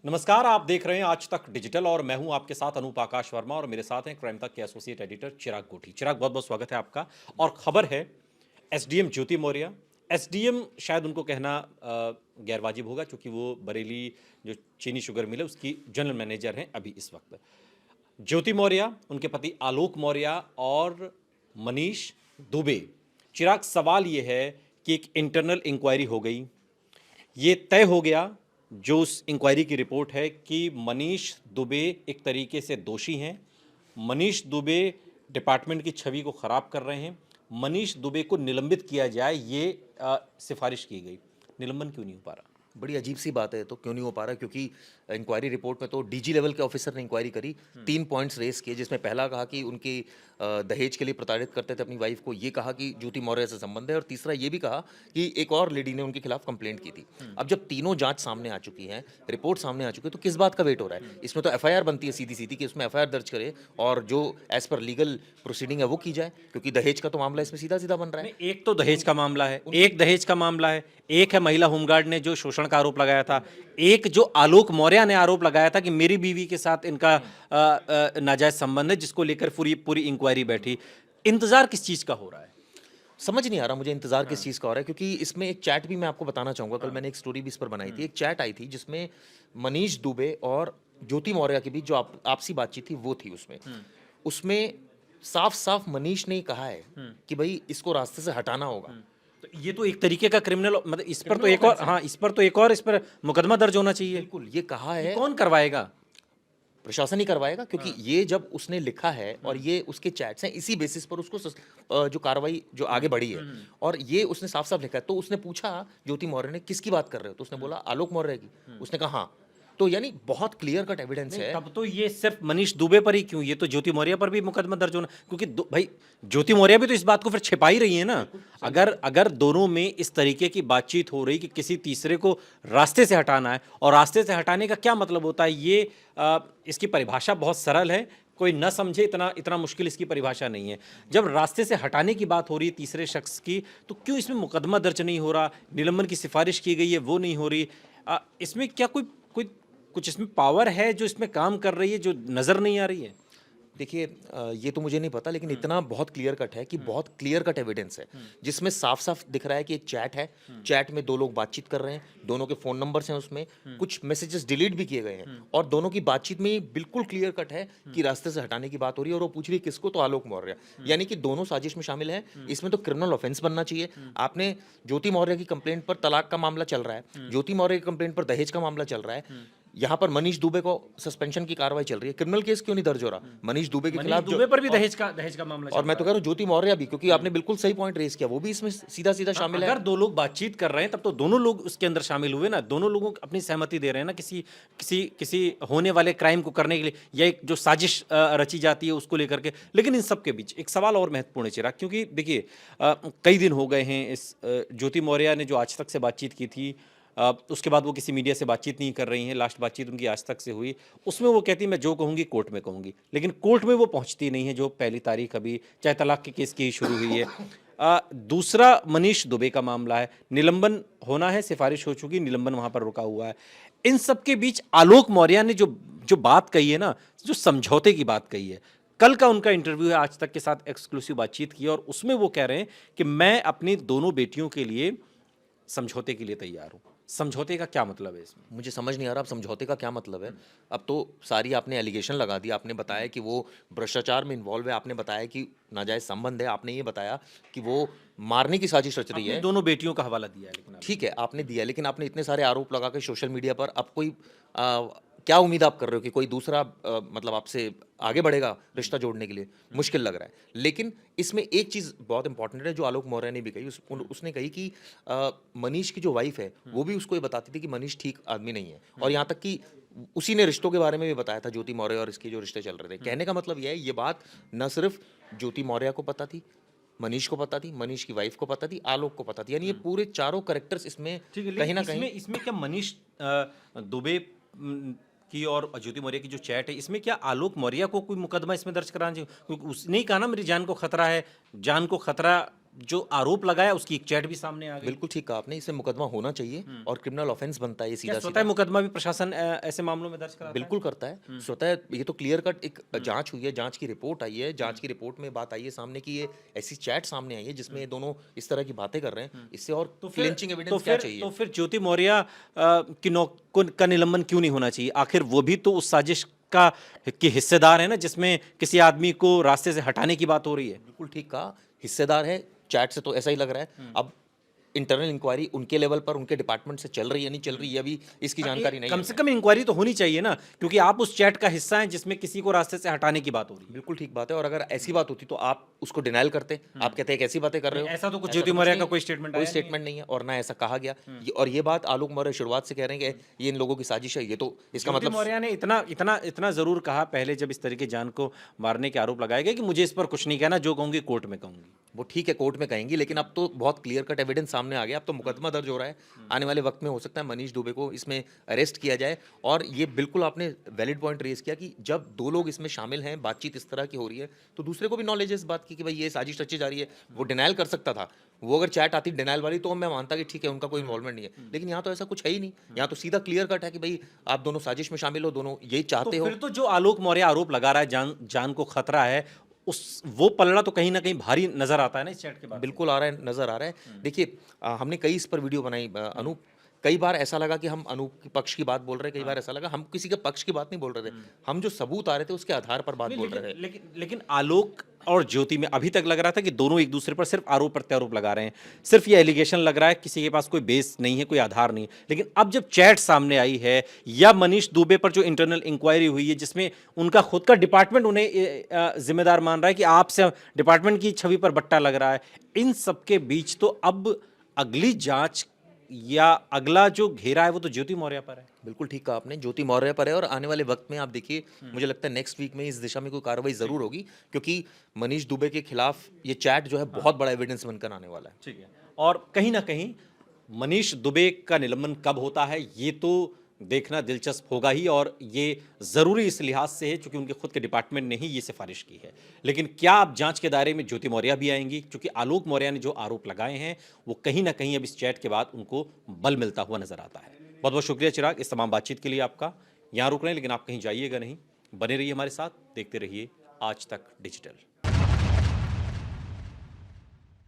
नमस्कार, आप देख रहे हैं आज तक डिजिटल और मैं हूं आपके साथ अनूप आकाश वर्मा और मेरे साथ हैं क्राइम तक के एसोसिएट एडिटर चिराग कोठी। चिराग, बहुत बहुत स्वागत है आपका। और खबर है एसडीएम ज्योति मौर्य। एसडीएम शायद उनको कहना गैर वाजिब होगा क्योंकि वो बरेली जो चीनी शुगर मिल है उसकी जनरल मैनेजर हैं अभी इस वक्त। ज्योति मौर्य, उनके पति आलोक मौर्य और मनीष दुबे। चिराग, सवाल ये है कि एक इंटरनल इंक्वायरी हो गई, ये तय हो गया जो उस इंक्वायरी की रिपोर्ट है कि मनीष दुबे एक तरीके से दोषी हैं। मनीष दुबे डिपार्टमेंट की छवि को खराब कर रहे हैं। मनीष दुबे को निलंबित किया जाए, ये सिफारिश की गई। निलंबन क्यों नहीं हो पा रहा? बड़ी अजीब सी बात है। तो क्यों नहीं हो पा रहा? क्योंकि इंक्वायरी रिपोर्ट में तो डीजी लेवल के ऑफिसर ने इंक्वायरी करी, 3 पॉइंट्स रेस किए, जिसमें पहला कहा कि उनकी दहेज के लिए प्रताड़ित करते थे अपनी वाइफ को, ये कहा कि ज्योति मौर्य से संबंध है, और तीसरा ये भी कहा कि एक और लेडी ने उनके खिलाफ कंप्लेंट की थी। अब जब तीनों जांच सामने आ चुकी है, रिपोर्ट सामने आ चुकी है, तो किस बात का वेट हो रहा है? इसमें तो एफआईआर बनती है सीधी सीधी कि इसमें एफआईआर दर्ज करे और जो एज पर लीगल प्रोसीडिंग है वो की जाए, क्योंकि दहेज का तो मामला इसमें सीधा सीधा बन रहा है। एक तो दहेज का मामला है, एक दहेज का मामला है, एक है महिला होमगार्ड ने जो शोषण का आरोप लगाया था, एक जो आलोक मौर्य ने आरोप लगाया था कि मेरी बीवी के साथ इनका नाजायज संबंध है, जिसको लेकर पूरी पूरी इंक्वायरी बैठी। इंतजार किस चीज का हो रहा है? समझ नहीं आ रहा मुझे इंतजार किस चीज़ का हो रहा है, क्योंकि इसमें एक चैट भी मैं आपको बताना चाहूँगा। कल मैंने एक स्टोरी भी इस पर बनाई थी। एक चैट आई थी जिसमें मनीष दुबे और ज्योति मौर्य के बीच जो आपसी बातचीत थी वो थी। उसमें उसमें साफ साफ मनीष ने ही कहा है कि भाई इसको रास्ते से हटाना होगा। तो ये तो एक तरीके का क्रिमिनल, मतलब इस पर तो एक और, हाँ, इस पर मुकदमा दर्ज होना चाहिए। बिल्कुल, ये कहा ये है। कौन करवाएगा? प्रशासन ही करवाएगा, क्योंकि ये जब उसने लिखा है और ये उसके चैट्स हैं, इसी बेसिस पर उसको जो कार्रवाई जो आगे बढ़ी है, और ये उसने साफ साफ लिखा है। तो उसने पूछा ज्योति मौर्य ने, किसकी बात कर रहे हो? तो उसने बोला आलोक मौर्य की। उसने कहा हाँ। तो यानी बहुत क्लियर कट एविडेंस है। तब तो ये सिर्फ मनीष दुबे पर ही क्यों, ये तो ज्योति मौर्य पर भी मुकदमा दर्ज होना, क्योंकि भाई ज्योति मौर्य भी तो इस बात को फिर छिपा ही रही है ना। अगर दोनों में इस तरीके की बातचीत हो रही कि किसी तीसरे को रास्ते से हटाना है, और रास्ते से हटाने का क्या मतलब होता है, ये इसकी परिभाषा बहुत सरल है, कोई न समझे, इतना इतना मुश्किल इसकी परिभाषा नहीं है। जब रास्ते से हटाने की बात हो रही है तीसरे शख्स की, तो क्यों इसमें मुकदमा दर्ज नहीं हो रहा? निलंबन की सिफारिश की गई है, वो नहीं हो रही। इसमें क्या कोई कोई कुछ इसमें पावर है जो इसमें काम कर रही है, जो नजर नहीं आ रही है? देखिए, ये तो मुझे नहीं पता, लेकिन इतना बहुत क्लियर कट है कि बहुत क्लियर कट एविडेंस है, जिसमें साफ साफ दिख रहा है कि एक चैट है। चैट में दो लोग बातचीत कर रहे हैं, दोनों के फोन नंबर्स हैं उसमें, कुछ मैसेजेस डिलीट भी किए गए हैं, और दोनों की बातचीत में बिल्कुल क्लियर कट है कि रास्ते से हटाने की बात हो रही है, और वो पूछ रही है किसको? तो आलोक मौर्य। यानी कि दोनों साजिश में शामिल हैं। इसमें तो क्रिमिनल ऑफेंस बनना चाहिए। आपने ज्योति मौर्य की कंप्लेंट पर तलाक का मामला चल रहा है, ज्योति मौर्य की कंप्लेंट पर दहेज का मामला चल रहा है, यहाँ पर मनीष दुबे को सस्पेंशन की कार्रवाई चल रही है। क्रिमिनल केस क्यों नहीं दर्ज हो रहा मनीष दुबे के खिलाफ? दुबे पर भी दहेज का मामला और मैं तो कह रहा हूँ ज्योति मौर्य भी, क्योंकि आपने बिल्कुल सही पॉइंट रेज किया, वो भी इसमें सीधा सीधा शामिल है। अगर दो लोग बातचीत कर रहे हैं तब तो दोनों लोग उसके अंदर शामिल हुए ना, दोनों लोगों को अपनी सहमति दे रहे हैं ना किसी किसी किसी होने वाले क्राइम को करने के लिए, या एक जो साजिश रची जाती है उसको लेकर के। लेकिन इन सब के बीच एक सवाल और महत्वपूर्ण है चिराग, क्योंकि देखिए कई दिन हो गए हैं इस ज्योति मौर्य ने जो आज तक से बातचीत की थी, उसके बाद वो किसी मीडिया से बातचीत नहीं कर रही हैं। लास्ट बातचीत उनकी आज तक से हुई, उसमें वो कहती मैं जो कहूँगी कोर्ट में कहूँगी, लेकिन कोर्ट में वो पहुँचती नहीं है। जो पहली तारीख अभी चाहे तलाक के केस की शुरू हुई है। दूसरा मनीष दुबे का मामला है, निलंबन होना है, सिफारिश हो चुकी, निलंबन वहाँ पर रुका हुआ है। इन सब के बीच आलोक मौर्य ने जो जो बात कही है ना, जो समझौते की बात कही है, कल का उनका इंटरव्यू है आज तक के साथ, एक्सक्लूसिव बातचीत की, और उसमें वो कह रहे हैं कि मैं अपनी दोनों बेटियों के लिए समझौते के लिए तैयार हूं। समझौते का क्या मतलब है इसमें? मुझे समझ नहीं आ रहा अब समझौते का क्या मतलब है। अब तो सारी आपने एलिगेशन लगा दी, आपने बताया कि वो भ्रष्टाचार में इन्वॉल्व है, आपने बताया कि नाजायज संबंध है, आपने ये बताया कि वो मारने की साजिश रच रही है। दोनों बेटियों का हवाला दिया है, लेकिन ठीक है, आपने दिया, लेकिन आपने इतने सारे आरोप लगा के सोशल मीडिया पर, अब कोई क्या उम्मीद आप कर रहे हो कि कोई दूसरा मतलब आपसे आगे बढ़ेगा रिश्ता जोड़ने के लिए? मुश्किल लग रहा है। लेकिन इसमें एक चीज़ बहुत इंपॉर्टेंट है जो आलोक मौर्य ने भी कही, उसने कही कि मनीष की जो वाइफ है वो भी उसको ये बताती थी कि मनीष ठीक आदमी नहीं है, और यहाँ तक कि उसी ने रिश्तों के बारे में भी बताया था, ज्योति मौर्य और इसके जो रिश्ते चल रहे थे। कहने का मतलब यह है, ये बात न सिर्फ ज्योति मौर्य को पता थी, मनीष को पता थी, मनीष की वाइफ को पता थी, आलोक को पता थी, यानी ये पूरे चारों कैरेक्टर्स इसमें कहीं ना कहीं। इसमें क्या मनीष दुबे की और ज्योति मौर्य की जो चैट है, इसमें क्या आलोक मौर्य को कोई मुकदमा इसमें दर्ज कराना चाहिए? क्योंकि उसने ही कहा ना मेरी जान को खतरा है, जान को खतरा जो आरोप लगाया उसकी एक चैट भी सामने आ गई। बिल्कुल ठीक कहा आपने, इससे मुकदमा होना चाहिए और क्रिमिनल ऑफेंस बनता है ये क्या सीधा स्वतः सीधा। मुकदमा भी प्रशासन ऐसे मामलों में दर्ज कराता है? बिल्कुल करता है स्वतः, ये तो क्लियर कट एक जांच हुई है, जांच की रिपोर्ट आई है, जांच की रिपोर्ट में बात आई है सामने कि ये ऐसी चैट सामने आई है जिसमें ये दोनों इस तरह की बातें कर रहे हैं, इससे और क्लिंचिंग एविडेंस क्या चाहिए। तो फिर ज्योति मौर्य का निलंबन क्यों नहीं होना चाहिए? आखिर वो भी तो उस साजिश का के हिस्सेदार है ना, जिसमें किसी आदमी को रास्ते से हटाने की बात हो रही है। बिल्कुल ठीक कहा, हिस्सेदार है, चैट से तो ऐसा ही लग रहा है। अब इंटरनल इंक्वायरी उनके लेवल पर, उनके डिपार्टमेंट से चल रही है नहीं चल रही है, अभी इसकी जानकारी नहीं कम है। से कम इंक्वायरी तो होनी चाहिए ना, क्योंकि आप उस चैट का हिस्सा हैं जिसमें किसी को रास्ते से हटाने की बात हो रही है। बिल्कुल ठीक बात है, और अगर ऐसी बात होती तो आप उसको डिनाइल करते, आप कहते हैं कैसी बातें कर रहे हो। ऐसा तो कुछ ऐसा ज्योति कुछ मौर्य नहीं का है, कोई स्टेटमेंट कोई आया नहीं है। स्टेटमेंट नहीं है, और ना ऐसा कहा गया। और ये बात आलोक मौर्य शुरुआत से कह रहे हैं कि ये इन लोगों की साजिश है, ये तो इसका ज्योति मतलब मौर्य ने इतना इतना इतना जरूर कहा पहले, जब इस तरीके जान को मारने के आरोप लगाए गए, कि मुझे इस पर कुछ नहीं कहना, जो कहूंगी कोर्ट में कहूंगी। वो ठीक है कोर्ट में कहेंगी, लेकिन अब तो बहुत क्लियर कट एविडेंस सामने आ गया, अब तो मुकदमा दर्ज हो रहा है। आने वाले वक्त में हो सकता है मनीष दुबे को इसमें अरेस्ट किया जाए। और ये बिल्कुल आपने वैलिड पॉइंट रेज किया कि जब दो लोग इसमें शामिल हैं, बातचीत इस तरह की हो रही है, तो दूसरे को भी नॉलेज है इस बात की कि भाई ये साजिश रची जा रही है। वो डिनाइल कर सकता था, वो अगर चैट आती डिनाइल वाली तो मैं मानता कि ठीक है उनका कोई इन्वॉल्वमेंट नहीं है, लेकिन यहाँ तो ऐसा कुछ है ही नहीं। यहाँ तो सीधा क्लियर कट है कि भाई आप दोनों साजिश में शामिल हो, दोनों यही तो चाहते हो। फिर तो जो आलोक मौर्य आरोप लगा रहा है, जान को खतरा है, उस वो पलड़ा तो कहीं ना कहीं भारी नजर आता है ना इस चैट के बाद। बिल्कुल आ रहा है, नजर आ रहा है। देखिए हमने कई इस पर वीडियो बनाई अनूप, कई बार ऐसा लगा कि हम अनूप के पक्ष की बात बोल रहे हैं, कई बार ऐसा लगा हम किसी के पक्ष की बात नहीं बोल रहे थे, हम जो सबूत आ रहे थे उसके आधार पर बात नहीं, बोल रहे थे। लेकिन आलोक और ज्योति में अभी तक लग रहा था कि दोनों एक दूसरे पर सिर्फ आरोप प्रत्यारोप लगा रहे हैं, सिर्फ ये एलिगेशन लग रहा है, किसी के पास कोई बेस नहीं है, कोई आधार नहीं है। लेकिन अब जब चैट सामने आई है, या मनीष दुबे पर जो इंटरनल इंक्वायरी हुई है, जिसमें उनका खुद का डिपार्टमेंट उन्हें जिम्मेदार मान रहा है कि आपसे डिपार्टमेंट की छवि पर बट्टा लग रहा है, इन सबके बीच तो अब अगली जांच या अगला जो घेरा है वो तो ज्योति मौर्य पर है। बिल्कुल ठीक कहा आपने, ज्योति मौर्य पर है, और आने वाले वक्त में आप देखिए, मुझे लगता है नेक्स्ट वीक में इस दिशा में कोई कार्रवाई जरूर होगी, क्योंकि मनीष दुबे के खिलाफ ये चैट जो है बहुत बड़ा एविडेंस बनकर आने वाला है। ठीक है, और कहीं ना कहीं मनीष दुबे का निलंबन कब होता है ये तो देखना दिलचस्प होगा ही, और ये ज़रूरी इस लिहाज से है क्योंकि उनके खुद के डिपार्टमेंट ने ही ये सिफारिश की है। लेकिन क्या अब जांच के दायरे में ज्योति मौर्य भी आएंगी? क्योंकि आलोक मौर्य ने जो आरोप लगाए हैं वो कहीं ना कहीं अब इस चैट के बाद उनको बल मिलता हुआ नजर आता है। बहुत बहुत शुक्रिया चिराग इस तमाम बातचीत के लिए आपका। यहाँ रुक रहे हैं लेकिन आप कहीं जाइएगा नहीं, बने रहिए हमारे साथ, देखते रहिए आज तक डिजिटल।